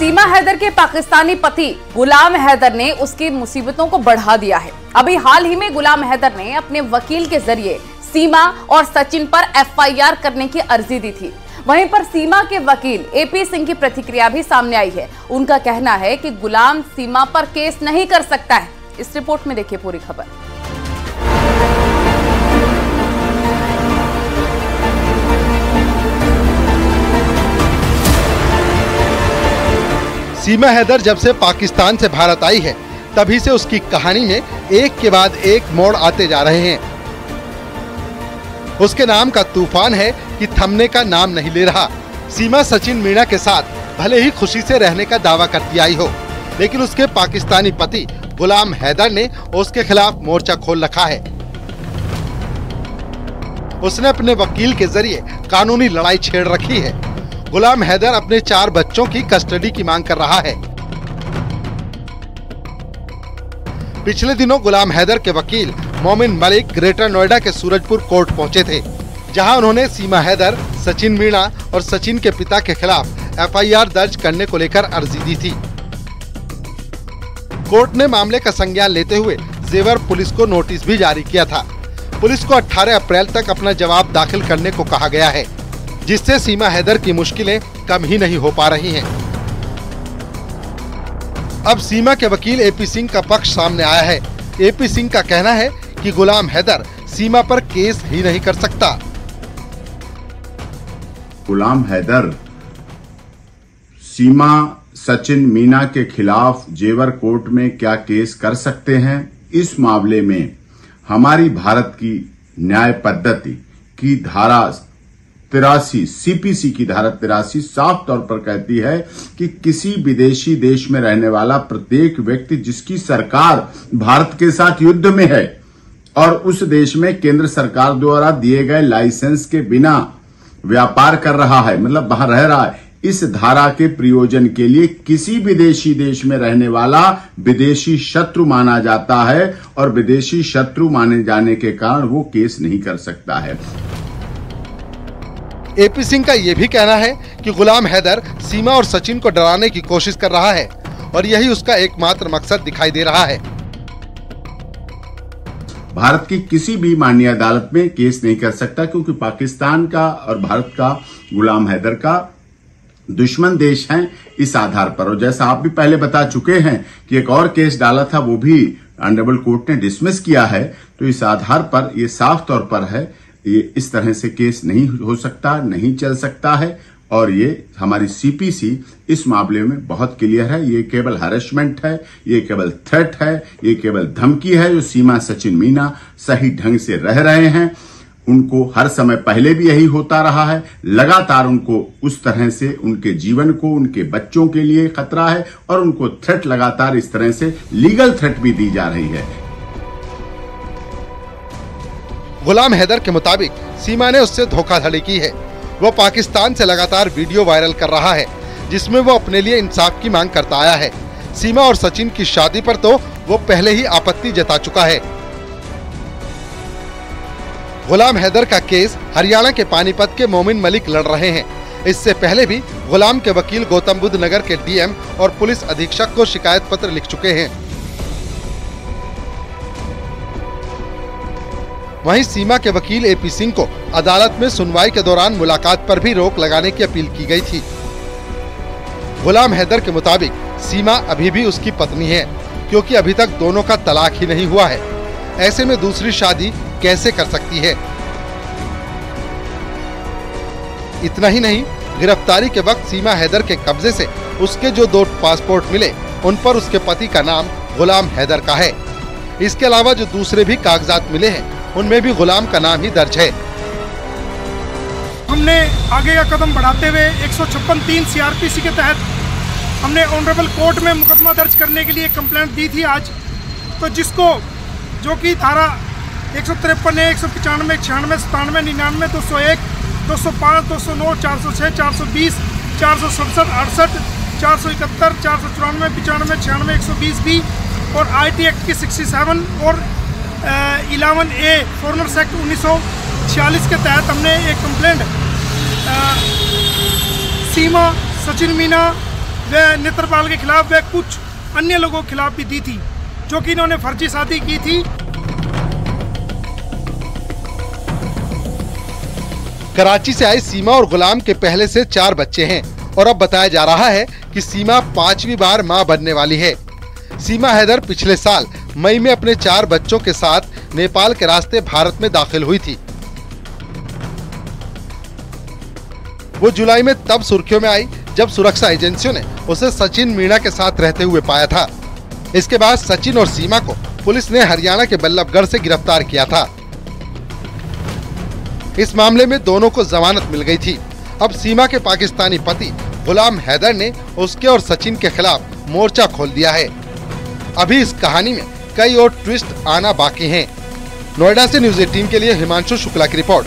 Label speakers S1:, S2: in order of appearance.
S1: सीमा हैदर के पाकिस्तानी पति गुलाम हैदर ने उसकी मुसीबतों को बढ़ा दिया है। अभी हाल ही में गुलाम हैदर ने अपने वकील के जरिए सीमा और सचिन पर एफआईआर करने की अर्जी दी थी। वहीं पर सीमा के वकील एपी सिंह की प्रतिक्रिया भी सामने आई है। उनका कहना है कि गुलाम सीमा पर केस नहीं कर सकता है। इस रिपोर्ट में देखिए पूरी खबर।
S2: सीमा हैदर जब से पाकिस्तान से भारत आई है तभी से उसकी कहानी में एक के बाद एक मोड़ आते जा रहे हैं। उसके नाम का तूफान है कि थमने का नाम नहीं ले रहा। सीमा सचिन मीणा के साथ भले ही खुशी से रहने का दावा करती आई हो, लेकिन उसके पाकिस्तानी पति गुलाम हैदर ने उसके खिलाफ मोर्चा खोल रखा है। उसने अपने वकील के जरिए कानूनी लड़ाई छेड़ रखी है। गुलाम हैदर अपने 4 बच्चों की कस्टडी की मांग कर रहा है। पिछले दिनों गुलाम हैदर के वकील मोमिन मलिक ग्रेटर नोएडा के सूरजपुर कोर्ट पहुंचे थे, जहां उन्होंने सीमा हैदर, सचिन मीणा और सचिन के पिता के खिलाफ एफआईआर दर्ज करने को लेकर अर्जी दी थी। कोर्ट ने मामले का संज्ञान लेते हुए जेवर पुलिस को नोटिस भी जारी किया था। पुलिस को 18 अप्रैल तक अपना जवाब दाखिल करने को कहा गया है, जिससे सीमा हैदर की मुश्किलें कम ही नहीं हो पा रही हैं। अब सीमा के वकील एपी सिंह का पक्ष सामने आया है। एपी सिंह का कहना है कि गुलाम हैदर सीमा पर केस ही नहीं कर सकता।
S3: गुलाम हैदर सीमा सचिन मीणा के खिलाफ जेवर कोर्ट में क्या केस कर सकते हैं? इस मामले में हमारी भारत की न्याय पद्धति की धारा 83 सीपीसी की धारा 83 साफ तौर पर कहती है कि किसी विदेशी देश में रहने वाला प्रत्येक व्यक्ति जिसकी सरकार भारत के साथ युद्ध में है और उस देश में केंद्र सरकार द्वारा दिए गए लाइसेंस के बिना व्यापार कर रहा है, मतलब बाहर रह रहा है, इस धारा के प्रयोजन के लिए किसी विदेशी देश में रहने वाला विदेशी शत्रु माना जाता है और विदेशी शत्रु माने जाने के कारण वो केस नहीं कर सकता है।
S2: एपी सिंह का यह भी कहना है कि गुलाम हैदर सीमा और सचिन को डराने की कोशिश कर रहा है और यही उसका एकमात्र मकसद दिखाई दे रहा है।
S3: भारत की किसी भी माननीय अदालत में केस नहीं कर सकता, क्योंकि पाकिस्तान का और भारत का गुलाम हैदर का दुश्मन देश हैं इस आधार पर। और जैसा आप भी पहले बता चुके हैं कि एक और केस डाला था, वो भी ऑनरेबल कोर्ट ने डिसमिस किया है। तो इस आधार पर ये साफ तौर पर है, ये इस तरह से केस नहीं हो सकता, नहीं चल सकता है। और ये हमारी सीपीसी इस मामले में बहुत क्लियर है। ये केवल हैरेसमेंट है, ये केवल थ्रेट है, ये केवल धमकी है जो सीमा सचिन मीणा सही ढंग से रह रहे हैं। उनको हर समय पहले भी यही होता रहा है। लगातार उनको उस तरह से उनके जीवन को, उनके बच्चों के लिए खतरा है और उनको थ्रेट लगातार इस तरह से लीगल थ्रेट भी दी जा रही है।
S2: गुलाम हैदर के मुताबिक सीमा ने उससे धोखाधड़ी की है। वो पाकिस्तान से लगातार वीडियो वायरल कर रहा है, जिसमें वो अपने लिए इंसाफ की मांग करता आया है। सीमा और सचिन की शादी पर तो वो पहले ही आपत्ति जता चुका है। गुलाम हैदर का केस हरियाणा के पानीपत के मोमिन मलिक लड़ रहे हैं। इससे पहले भी गुलाम के वकील गौतम बुद्ध नगर के डीएम और पुलिस अधीक्षक को शिकायत पत्र लिख चुके हैं। वहीं सीमा के वकील एपी सिंह को अदालत में सुनवाई के दौरान मुलाकात पर भी रोक लगाने की अपील की गई थी। गुलाम हैदर के मुताबिक सीमा अभी भी उसकी पत्नी है, क्योंकि अभी तक दोनों का तलाक ही नहीं हुआ है। ऐसे में दूसरी शादी कैसे कर सकती है? इतना ही नहीं, गिरफ्तारी के वक्त सीमा हैदर के कब्जे से उसके जो 2 पासपोर्ट मिले, उन पर उसके पति का नाम गुलाम हैदर का है। इसके अलावा जो दूसरे भी कागजात मिले हैं, उनमें भी गुलाम का नाम ही दर्ज है।
S4: हमने आगे का कदम बढ़ाते हुए 156(3) सीआरपीसी के तहत हमने ऑनरेबल कोर्ट में मुकदमा दर्ज करने के लिए कंप्लेंट दी थी आज। तो जिसको जो कि धारा 153 है, 195, 96, 97, 99, 201, 205, 209, 406, 420, 467, 68, 471, 494, 95, 96, 120 बी और IT एक्ट की 67 और 11A फॉरेनर्स एक्ट 1946 के तहत हमने एक कंप्लेंट सीमा, सचिन मीणा, व नेत्रपाल के खिलाफ व कुछ अन्य लोगों के खिलाफ भी दी थी, जो कि इन्होंने फर्जी शादी की थी।
S2: कराची से आई सीमा और गुलाम के पहले से 4 बच्चे हैं और अब बताया जा रहा है कि सीमा 5वीं बार मां बनने वाली है। सीमा हैदर पिछले साल मई में अपने 4 बच्चों के साथ नेपाल के रास्ते भारत में दाखिल हुई थी। वो जुलाई में तब सुर्खियों में आई जब सुरक्षा एजेंसियों ने उसे सचिन मीणा के साथ रहते हुए पाया था। इसके बाद सचिन और सीमा को पुलिस ने हरियाणा के बल्लभगढ़ से गिरफ्तार किया था। इस मामले में दोनों को जमानत मिल गई थी। अब सीमा के पाकिस्तानी पति गुलाम हैदर ने उसके और सचिन के खिलाफ मोर्चा खोल दिया है। अभी इस कहानी में कई और ट्विस्ट आना बाकी हैं। नोएडा से न्यूज़ 18 के लिए हिमांशु शुक्ला की रिपोर्ट।